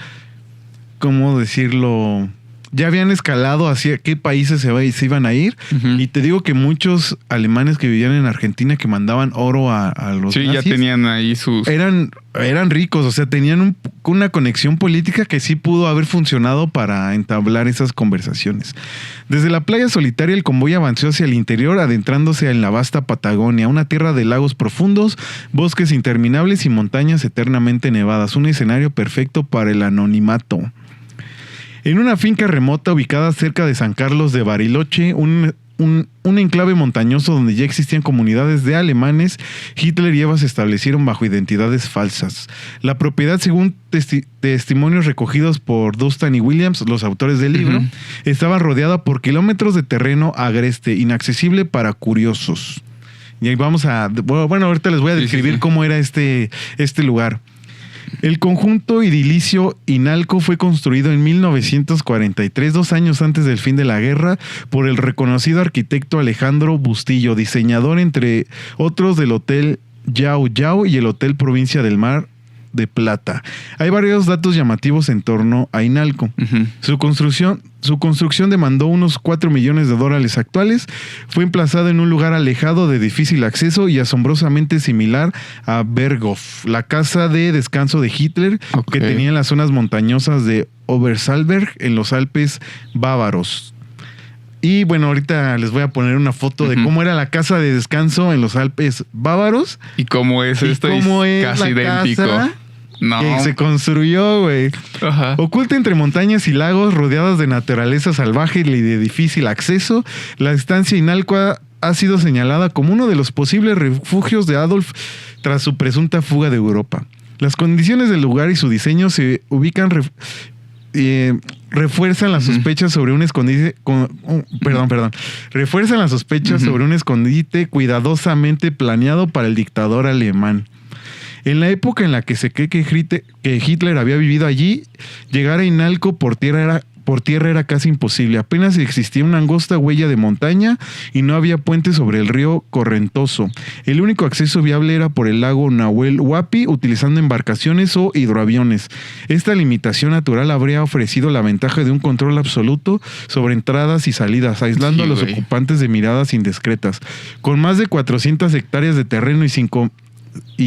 ¿cómo decirlo? Ya habían escalado hacia qué países se iban a ir. Uh-huh. Y te digo que muchos alemanes que vivían en Argentina que mandaban oro a los nazis, ya tenían ahí sus... Eran ricos, o sea, tenían una conexión política que sí pudo haber funcionado para entablar esas conversaciones. Desde la playa solitaria el convoy avanzó hacia el interior, adentrándose en la vasta Patagonia, una tierra de lagos profundos, bosques interminables y montañas eternamente nevadas. Un escenario perfecto para el anonimato. En una finca remota ubicada cerca de San Carlos de Bariloche, un enclave montañoso donde ya existían comunidades de alemanes, Hitler y Eva se establecieron bajo identidades falsas. La propiedad, según testimonios recogidos por Dunstan y Williams, los autores del libro, estaba rodeada por kilómetros de terreno agreste, inaccesible para curiosos. Y ahí vamos a... Bueno, ahorita les voy a describir cómo era este lugar. El conjunto edilicio Inalco fue construido en 1943, 2 años antes del fin de la guerra, por el reconocido arquitecto Alejandro Bustillo, diseñador entre otros del Hotel Yao Yao y el Hotel Provincia del Mar de Plata. Hay varios datos llamativos en torno a Inalco. Uh-huh. Su construcción demandó unos $4 millones actuales. Fue emplazado en un lugar alejado de difícil acceso y asombrosamente similar a Berghof, la casa de descanso de Hitler, que tenía en las zonas montañosas de Obersalzberg en los Alpes bávaros. Y bueno, ahorita les voy a poner una foto de cómo era la casa de descanso en los Alpes bávaros. Y cómo es esto, es casi idéntico. Que se construyó, güey. Oculta entre montañas y lagos, rodeadas de naturaleza salvaje y de difícil acceso, la estancia Inalco ha sido señalada como uno de los posibles refugios de Adolf tras su presunta fuga de Europa. Las condiciones del lugar y su diseño se ubican refuerzan las sospechas sobre un escondite refuerzan las sospechas sobre un escondite cuidadosamente planeado para el dictador alemán. En la época en la que se cree que Hitler había vivido allí, llegar a Inalco por tierra era casi imposible. Apenas existía una angosta huella de montaña y no había puente sobre el río Correntoso. El único acceso viable era por el lago Nahuel Huapi, utilizando embarcaciones o hidroaviones. Esta limitación natural habría ofrecido la ventaja de un control absoluto sobre entradas y salidas, aislando a los ocupantes de miradas indiscretas. Con más de 400 hectáreas de terreno y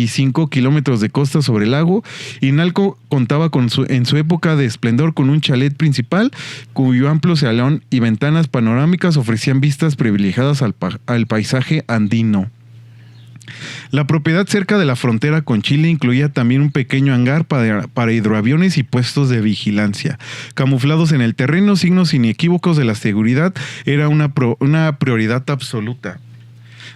5 kilómetros de costa sobre el lago, Inalco contaba en su época de esplendor con un chalet principal cuyo amplio salón y ventanas panorámicas ofrecían vistas privilegiadas al paisaje andino. La propiedad cerca de la frontera con Chile incluía también un pequeño hangar para hidroaviones y puestos de vigilancia. Camuflados en el terreno, signos inequívocos de la seguridad era una prioridad absoluta.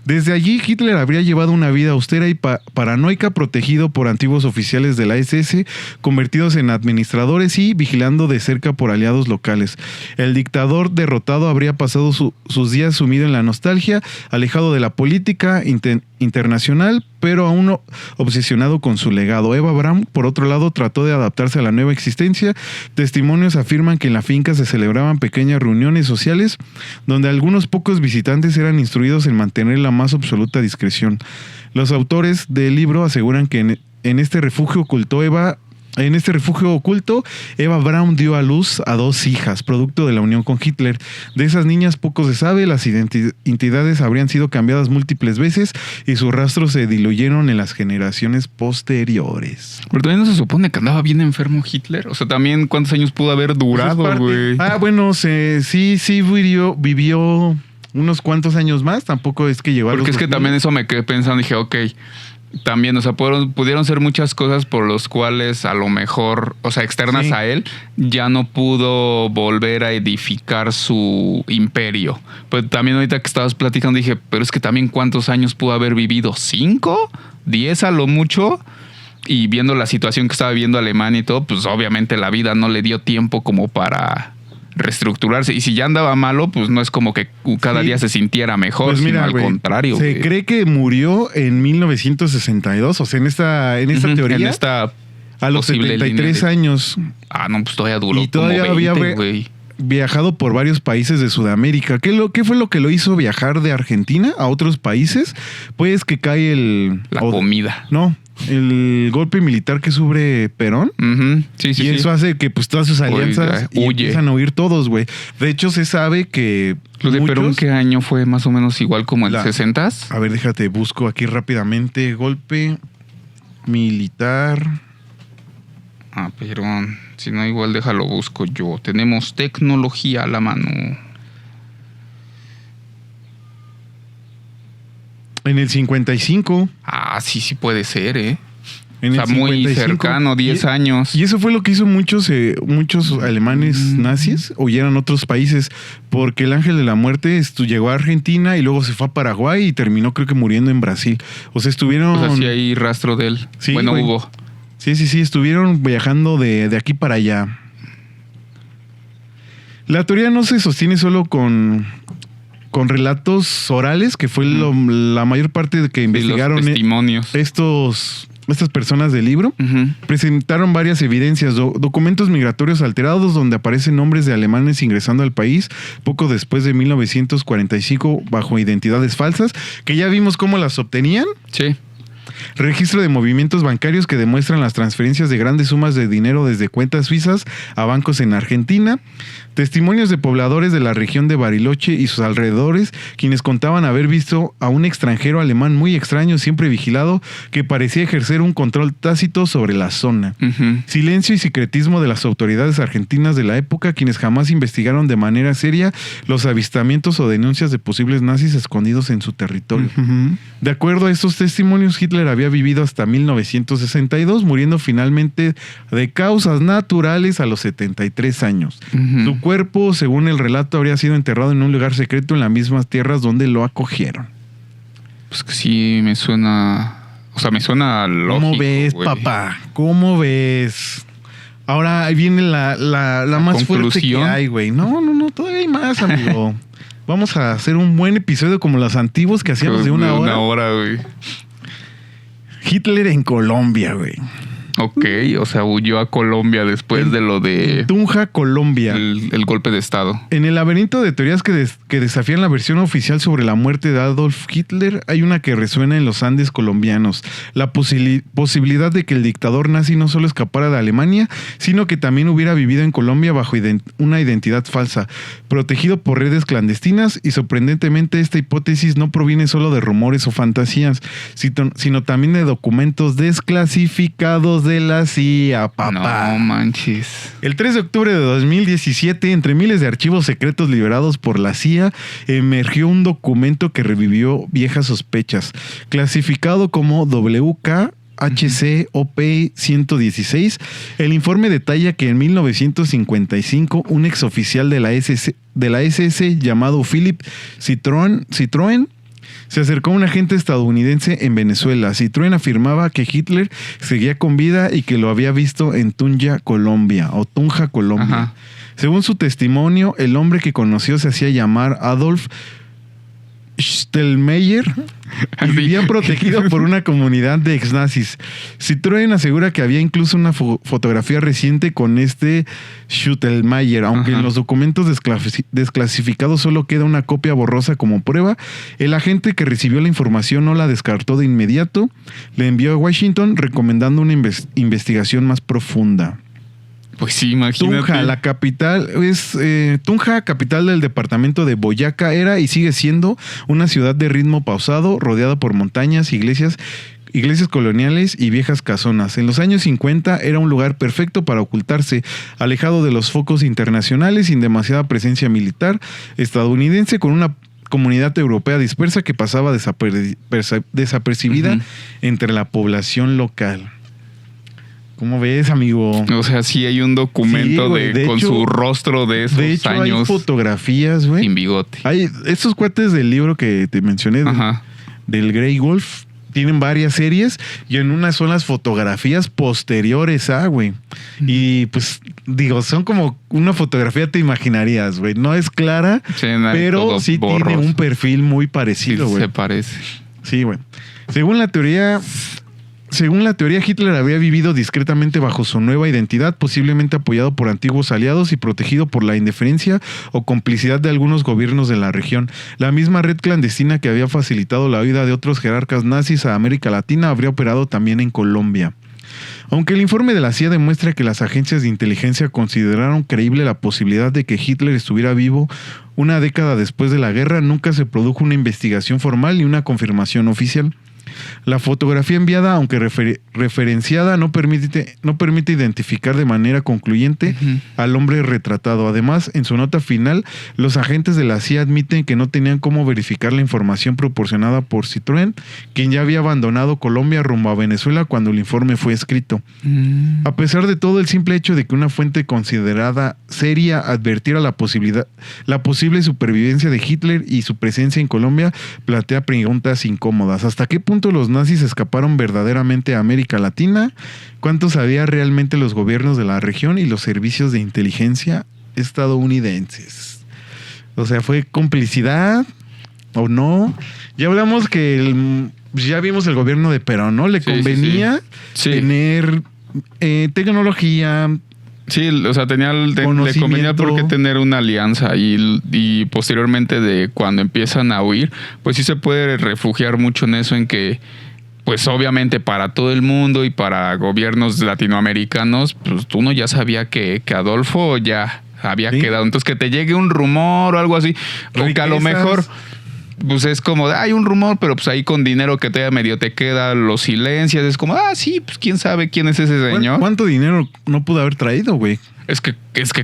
Desde allí, Hitler habría llevado una vida austera y paranoica, protegido por antiguos oficiales de la SS, convertidos en administradores y vigilando de cerca por aliados locales. El dictador derrotado habría pasado sus días sumido en la nostalgia, alejado de la política internacional, pero aún obsesionado con su legado. Eva Braun, por otro lado, trató de adaptarse a la nueva existencia. Testimonios afirman que en la finca se celebraban pequeñas reuniones sociales donde algunos pocos visitantes eran instruidos en mantener la más absoluta discreción. Los autores del libro aseguran que en este refugio oculto, Eva Braun dio a luz a 2 hijas, producto de la unión con Hitler. De esas niñas poco se sabe, las identidades habrían sido cambiadas múltiples veces y sus rastros se diluyeron en las generaciones posteriores. Pero también no se supone que andaba bien enfermo Hitler. O sea, también ¿cuántos años pudo haber durado, güey? Bueno, sí vivió unos cuantos años más. Tampoco es que llegó a los... Porque es que también eso me quedé pensando, dije, ok... También, o sea, pudieron ser muchas cosas por los cuales a lo mejor, o sea, externas a él, ya no pudo volver a edificar su imperio. Pero también ahorita que estabas platicando dije, pero es que también ¿cuántos años pudo haber vivido? ¿5? ¿10 a lo mucho? Y viendo la situación que estaba viviendo Alemania y todo, pues obviamente la vida no le dio tiempo como para reestructurarse. Y si ya andaba malo, pues no es como que cada día se sintiera mejor, pues mira, sino al contrario. Se cree que murió en 1962, o sea, en esta teoría. En esta a los 73 años. Ah, no, pues todavía duró. Y todavía como 20, había viajado por varios países de Sudamérica. ¿Qué fue lo que lo hizo viajar de Argentina a otros países? Pues que cae la comida. No, el golpe militar que sufre Perón. Sí, y eso hace que pues todas sus alianzas empiezan a huir todos, güey. De hecho, se sabe que ¿lo de Perón qué año fue? Más o menos igual como el 60s. A ver, déjate, busco aquí rápidamente. Golpe militar. Perón. Si no, igual déjalo busco yo. Tenemos tecnología a la mano. En el 55. Sí puede ser, ¿eh? En o sea, el 55, muy cercano, 10 años. Y eso fue lo que hizo muchos alemanes nazis huyeran a otros países, porque el ángel de la muerte llegó a Argentina y luego se fue a Paraguay y terminó creo que muriendo en Brasil. O sea, estuvieron... O sea, sí hay rastro de él. Sí, bueno, hubo. Sí, estuvieron viajando de aquí para allá. La teoría no se sostiene solo con relatos orales, que fue la mayor parte de que investigaron los testimonios. Estas personas del libro. Presentaron varias evidencias, documentos migratorios alterados donde aparecen nombres de alemanes ingresando al país poco después de 1945 bajo identidades falsas, que ya vimos cómo las obtenían. Sí. Registro de movimientos bancarios que demuestran las transferencias de grandes sumas de dinero desde cuentas suizas a bancos en Argentina. Testimonios de pobladores de la región de Bariloche y sus alrededores, quienes contaban haber visto a un extranjero alemán muy extraño, siempre vigilado, que parecía ejercer un control tácito sobre la zona. Silencio y secretismo de las autoridades argentinas de la época, quienes jamás investigaron de manera seria los avistamientos o denuncias de posibles nazis escondidos en su territorio. De acuerdo a estos testimonios, Hitler había vivido hasta 1962, muriendo finalmente de causas naturales a los 73 años. Su cuerpo, según el relato, habría sido enterrado en un lugar secreto en las mismas tierras donde lo acogieron. Pues que sí, me suena... O sea, me suena lógico. ¿Cómo ves, papá? ¿Cómo ves? Ahora ahí viene la más fuerte que hay, güey. No, todavía hay más, amigo. Vamos a hacer un buen episodio como los antiguos que hacíamos de una hora. Una hora, güey. Hitler en Colombia, güey. Ok, o sea, huyó a Colombia después de lo de... Tunja, Colombia. El golpe de estado. En el laberinto de teorías que desafían la versión oficial sobre la muerte de Adolf Hitler, hay una que resuena en los Andes colombianos. La posibilidad de que el dictador nazi no solo escapara de Alemania, sino que también hubiera vivido en Colombia bajo una identidad falsa, protegido por redes clandestinas, y sorprendentemente esta hipótesis no proviene solo de rumores o fantasías, sino también de documentos desclasificados de la CIA, papá. No manches. El 3 de octubre de 2017, entre miles de archivos secretos liberados por la CIA, emergió un documento que revivió viejas sospechas, clasificado como WKHCOP 116. El informe detalla que en 1955 un exoficial de la SS llamado Philip Citroën se acercó a un agente estadounidense en Venezuela. Citroën afirmaba que Hitler seguía con vida y que lo había visto en Tunja, Colombia. Ajá. Según su testimonio, el hombre que conoció se hacía llamar Adolf Stellmeyer y vivía protegido por una comunidad de ex-nazis. Citroën asegura que había incluso una fotografía reciente con este Stellmeyer, aunque en los documentos desclasificados solo queda una copia borrosa como prueba. El agente que recibió la información no la descartó de inmediato, le envió a Washington recomendando una investigación más profunda. Pues sí, imagínate. Tunja, la capital, Tunja, capital del departamento de Boyacá, era y sigue siendo una ciudad de ritmo pausado, rodeada por montañas, iglesias coloniales y viejas casonas. En los años 50 era un lugar perfecto para ocultarse, alejado de los focos internacionales, sin demasiada presencia militar estadounidense, con una comunidad europea dispersa que pasaba desapercibida entre la población local. ¿Cómo ves, amigo? O sea, sí hay un documento con hecho, su rostro de esos de hecho, años. Hay fotografías, güey. Sin bigote. Hay estos cuates del libro que te mencioné, del Grey Wolf, tienen varias series y en una son las fotografías posteriores güey. Y pues, digo, son como una fotografía te imaginarías, güey. No es clara, sí, pero sí borroso. Tiene un perfil muy parecido, güey. Sí, se parece. Sí, güey. Según la teoría, Hitler había vivido discretamente bajo su nueva identidad, posiblemente apoyado por antiguos aliados y protegido por la indiferencia o complicidad de algunos gobiernos de la región. La misma red clandestina que había facilitado la huida de otros jerarcas nazis a América Latina habría operado también en Colombia. Aunque el informe de la CIA demuestra que las agencias de inteligencia consideraron creíble la posibilidad de que Hitler estuviera vivo una década después de la guerra, nunca se produjo una investigación formal ni una confirmación oficial. La fotografía enviada, aunque referenciada, no permite identificar de manera concluyente al hombre retratado. Además, en su nota final, los agentes de la CIA admiten que no tenían cómo verificar la información proporcionada por Citroën, quien ya había abandonado Colombia rumbo a Venezuela cuando el informe fue escrito. A pesar de todo, el simple hecho de que una fuente considerada seria advirtiera la posible supervivencia de Hitler y su presencia en Colombia plantea preguntas incómodas. ¿Hasta qué punto los nazis escaparon verdaderamente a América Latina? ¿Cuánto sabían realmente los gobiernos de la región y los servicios de inteligencia estadounidenses? O sea, ¿fue complicidad o no? Ya hablamos que ya vimos el gobierno de Perón, ¿no? Le convenía tener tecnología. Sí, o sea, le convenía porque tener una alianza y posteriormente de cuando empiezan a huir, pues sí se puede refugiar mucho en eso, en que pues obviamente para todo el mundo y para gobiernos latinoamericanos, pues uno ya sabía que Adolfo ya había quedado. Entonces que te llegue un rumor o algo así, o que a lo mejor pues es como, hay un rumor, pero pues ahí con dinero que te medio te queda, lo silencias, es como, sí, pues quién sabe quién es ese señor. ¿Cuánto dinero no pudo haber traído, güey? Es que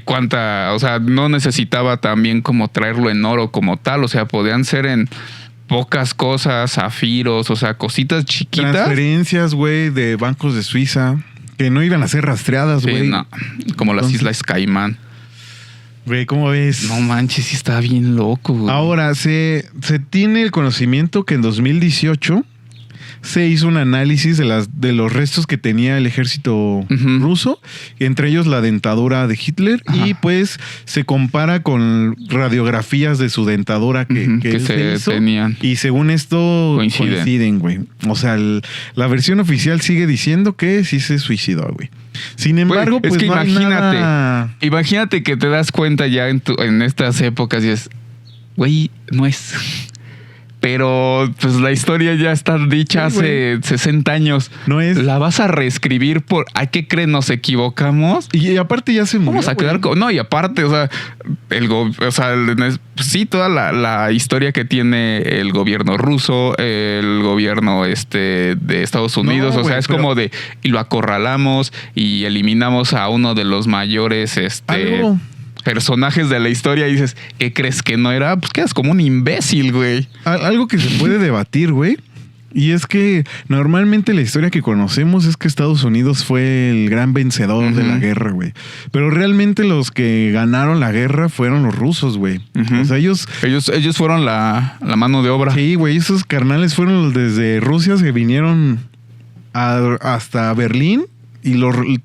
cuánta, o sea, no necesitaba también como traerlo en oro como tal, o sea, podían ser en pocas cosas, zafiros, o sea, cositas chiquitas. Transferencias, güey, de bancos de Suiza, que no iban a ser rastreadas, güey. No, como las Islas Caimán. Güey, ¿cómo ves? No manches, sí está bien loco, güey. Ahora, se tiene el conocimiento que en 2018 se hizo un análisis de los restos que tenía el ejército ruso, entre ellos la dentadura de Hitler, y pues se compara con radiografías de su dentadura que se hizo, tenían. Y según esto coinciden, güey. O sea, la versión oficial sigue diciendo que sí se suicidó, güey. Sin embargo, pues es que no imagínate que te das cuenta ya en estas épocas y es, güey, no es. Pero pues la historia ya está dicha hace 60 años. No es. La vas a reescribir por ¿a qué crees? Nos equivocamos. Y aparte ya se murió. Vamos a quedar con. No, y aparte, o sea, sí, toda la historia que tiene el gobierno ruso, el gobierno de Estados Unidos. No, o sea, güey, es como de. Y lo acorralamos y eliminamos a uno de los mayores. Algo. Personajes de la historia y dices, ¿qué crees que no era? Pues quedas como un imbécil, güey. Algo que se puede debatir, güey. Y es que normalmente la historia que conocemos es que Estados Unidos fue el gran vencedor de la guerra, güey. Pero realmente los que ganaron la guerra fueron los rusos, güey. O sea, ellos fueron la mano de obra. Sí, güey. Esos carnales fueron desde Rusia, se vinieron hasta Berlín. Y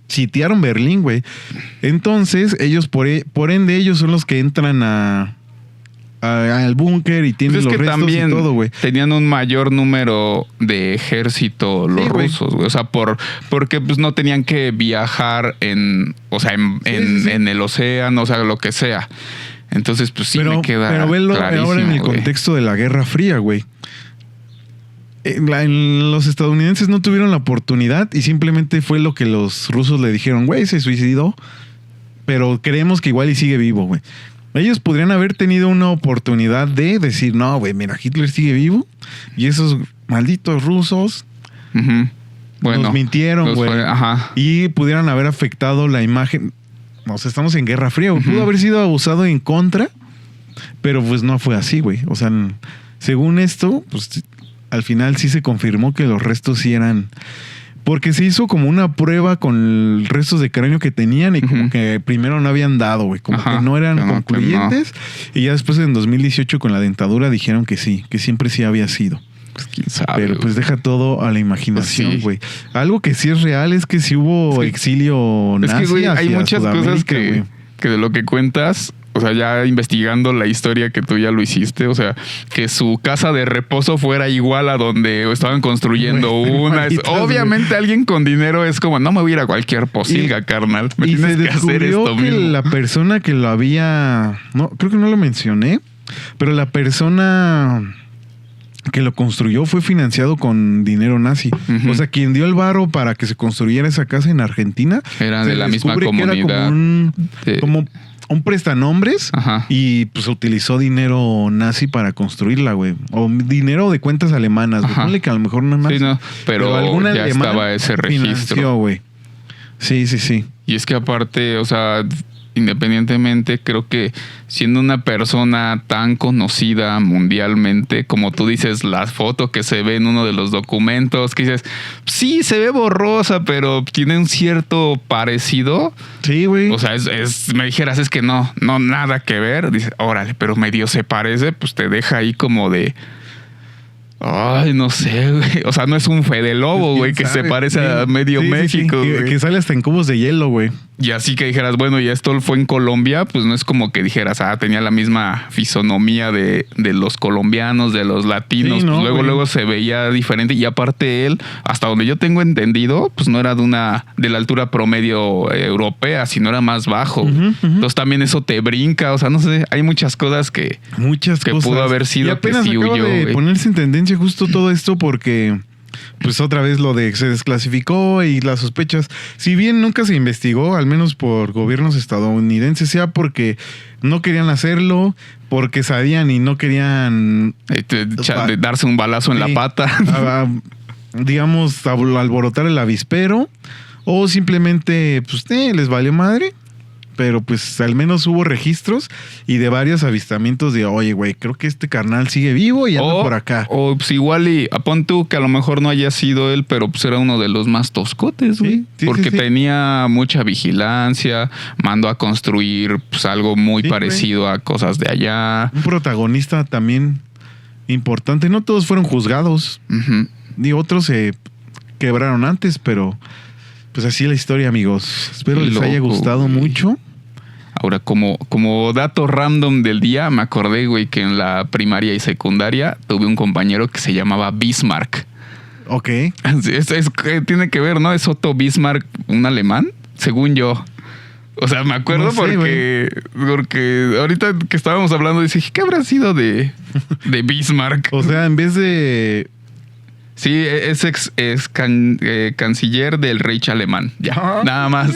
sitiaron Berlín, güey. Entonces, ellos, por ende, ellos son los que entran al búnker y tienen los restos también y todo, güey. Tenían un mayor número de ejército los rusos, güey. O sea, porque pues no tenían que viajar en el océano, o sea, lo que sea. Entonces, pues sí me queda Pero velo ahora en el contexto de la Guerra Fría, güey. Los estadounidenses no tuvieron la oportunidad y simplemente fue lo que los rusos le dijeron, güey, se suicidó, pero creemos que igual y sigue vivo, güey. Ellos podrían haber tenido una oportunidad de decir, no, güey, mira, Hitler sigue vivo y esos malditos rusos nos mintieron, güey. Y pudieran haber afectado la imagen. O sea, estamos en Guerra Fría, güey. Pudo haber sido abusado en contra, pero pues no fue así, güey. O sea, según esto, pues al final sí se confirmó que los restos sí eran... Porque se hizo como una prueba con restos de cráneo que tenían y como que primero no habían dado, güey. Como que no eran concluyentes. Y ya después en 2018 con la dentadura dijeron que sí, que siempre sí había sido. Pues quién sabe. Pero pues deja todo a la imaginación, güey. Pues sí. Algo que sí es real es que sí hubo exilio nazi. Es que, güey, hay muchas cosas que de lo que cuentas... O sea, ya investigando la historia que tú ya lo hiciste, o sea, que su casa de reposo fuera igual a donde estaban construyendo una. Obviamente alguien con dinero es como, no me voy a ir a cualquier posilga, carnal. Me tienes que hacer esto mismo. La persona que lo había... No, creo que no lo mencioné, pero la persona que lo construyó fue financiado con dinero nazi. O sea, quien dio el varo para que se construyera esa casa en Argentina... Era de la misma comunidad. Era como un prestanombres y pues utilizó dinero nazi para construirla, güey. O dinero de cuentas alemanas, güey. Ponle que a lo mejor no nazi. Sí, no, pero alguna ya estaba ese registro. Güey. Sí. Y es que aparte, o sea, independientemente, creo que siendo una persona tan conocida mundialmente, como tú dices, la foto que se ve en uno de los documentos, que dices, sí, se ve borrosa, pero tiene un cierto parecido. Sí, güey. O sea, me dijeras, es que no, nada que ver. Dices, órale, pero medio se parece, pues te deja ahí como de... Ay, no sé, güey. O sea, no es un Fede Lobo, güey, que se parece a medio México, güey. Que sale hasta en cubos de hielo, güey. Y así que dijeras, bueno, y esto fue en Colombia, pues no es como que dijeras, tenía la misma fisonomía de los colombianos, de los latinos. Sí, no, pues luego se veía diferente. Y aparte él, hasta donde yo tengo entendido, pues no era de la altura promedio europea, sino era más bajo. Entonces también eso te brinca. O sea, no sé, hay muchas cosas que pudo haber sido. Y apenas que sí huyó, de ponerse en tendencia justo todo esto porque... Pues otra vez lo de se desclasificó y las sospechas, si bien nunca se investigó, al menos por gobiernos estadounidenses, sea porque no querían hacerlo, porque sabían y no querían darse un balazo en la pata, digamos, alborotar el avispero, o simplemente pues les valió madre. Pero pues al menos hubo registros y de varios avistamientos de, oye, güey, creo que este carnal sigue vivo y anda por acá. O pues igual y pon tú que a lo mejor no haya sido él, pero pues era uno de los más toscotes, güey. Sí, porque tenía mucha vigilancia, mandó a construir pues algo muy parecido a cosas de allá. Un protagonista también importante. No todos fueron juzgados. Y otros se quebraron antes, pero... Pues así es la historia, amigos. Espero les haya gustado mucho. Ahora, como dato random del día, me acordé, güey, que en la primaria y secundaria tuve un compañero que se llamaba Bismarck. Ok. Tiene que ver, ¿no? Es Otto Bismarck, un alemán, según yo. O sea, me acuerdo No sé, porque ahorita que estábamos hablando, dije, ¿qué habrá sido de Bismarck? O sea, en vez de... Sí, es canciller del Reich alemán. Ya, nada más.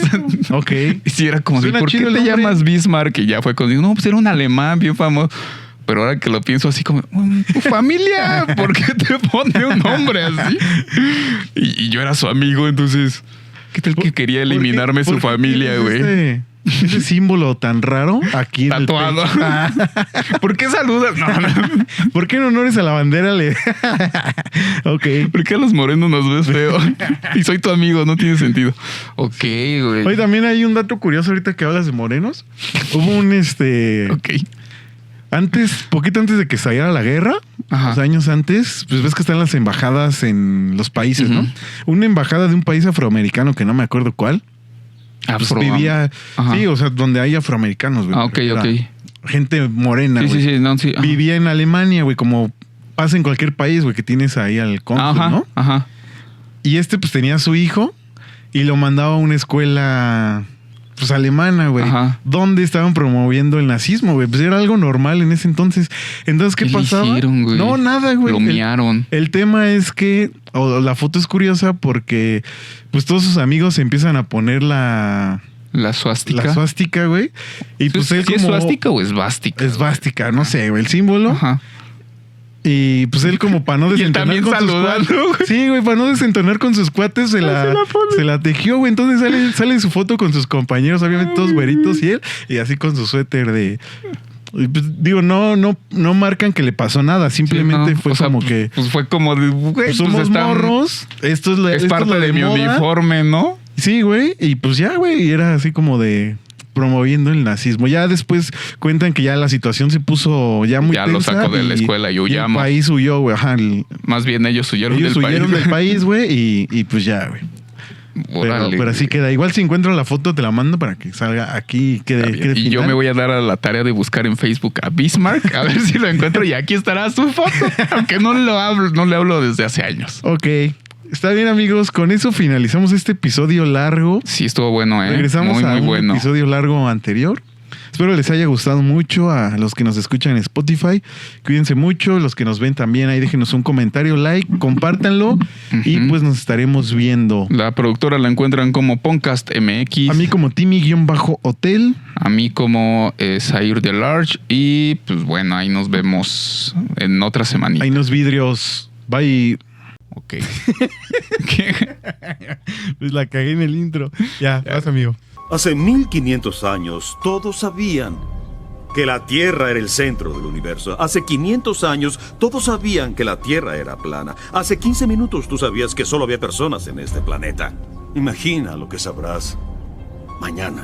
Ok. Y sí, era como, Suena ¿por qué chido el te nombre. llamas Bismarck? Y ya fue cuando no, pues era un alemán bien famoso. Pero ahora que lo pienso así como, tu familia, ¿por qué te pone un nombre así? Y yo era su amigo, entonces, ¿qué tal que quería eliminarme su familia, güey? Ese símbolo tan raro aquí en el Tatuado. pecho. Ah. ¿Por qué saludas? No. ¿Por qué en honores a la bandera le...? Ok. ¿Por qué a los morenos nos ves feo? Y soy tu amigo, no tiene sentido. Ok, güey. Oye, también hay un dato curioso ahorita que hablas de morenos. Hubo un Ok. Poquito antes de que saliera la guerra, Ajá. unos años antes, pues ves que están las embajadas en los países, ¿no? Ujú. Una embajada de un país afroamericano que no me acuerdo cuál. Pues vivía, Ajá. sí, o sea, donde hay afroamericanos, güey. Ah, ok, Era ok. gente morena, Sí, güey. sí, no, sí. Ajá. Vivía en Alemania, güey, como pasa en cualquier país, güey, que tienes ahí al cónsul, Ajá, ¿no? ajá. Y pues tenía a su hijo y lo mandaba a una escuela, pues alemana, güey, Ajá. donde estaban promoviendo el nazismo, güey. Pues era algo normal en ese entonces. Entonces, ¿qué le pasaba? hicieron, güey? No, nada, güey. Lo miaron. El tema es que, la foto es curiosa porque, pues todos sus amigos se empiezan a poner la suástica. suástica, güey. Y pues él ¿Sí como... es suástica o esvástica? Esvástica, no sé, güey, el símbolo. Ajá. Y pues él como para no Y él desentonar también con sus saludando, cuates. güey. Sí, güey, para no desentonar con sus cuates se la tejió, güey. Entonces sale su foto con sus compañeros, obviamente todos güeritos y él, y así con su suéter de... y pues, digo, no marcan que le pasó nada, simplemente Sí, no. fue O sea, como que... Pues fue como de, güey, pues somos morros, esto es parte lo de mi moda. uniforme, ¿no? Sí, güey, y pues ya, güey, y era así como de promoviendo el nazismo. Ya después cuentan que ya la situación se puso ya muy Ya lo tensa sacó de la escuela y el huyamos. país huyó, güey, ajá. Más bien ellos huyeron Ellos del huyeron país. del país, güey, y pues ya, güey. Órale, Pero así queda. Igual si encuentro la foto te la mando para que salga aquí y quede y yo final. me voy a dar a la tarea de buscar en Facebook a Bismarck a ver si lo encuentro y aquí estará su foto. Aunque no le hablo desde hace años. Ok. Está bien, amigos. Con eso finalizamos este episodio largo. Sí, estuvo bueno, Regresamos muy, a muy un bueno. episodio largo anterior. Espero les haya gustado mucho a los que nos escuchan en Spotify. Cuídense mucho. Los que nos ven también, ahí déjenos un comentario, like, compártanlo. Y pues nos estaremos viendo. La productora la encuentran como Podcast MX. A mí como Timmy-Hotel. A mí como Zair de Large. Y pues bueno, ahí nos vemos en otra semanita. Hay unos vidrios. Bye. Ok. ¿Qué? Pues la cagué en el intro. Ya, vas, amigo. Hace 1500 años todos sabían que la Tierra era el centro del universo. Hace 500 años todos sabían que la Tierra era plana. Hace 15 minutos tú sabías que solo había personas en este planeta. Imagina lo que sabrás mañana.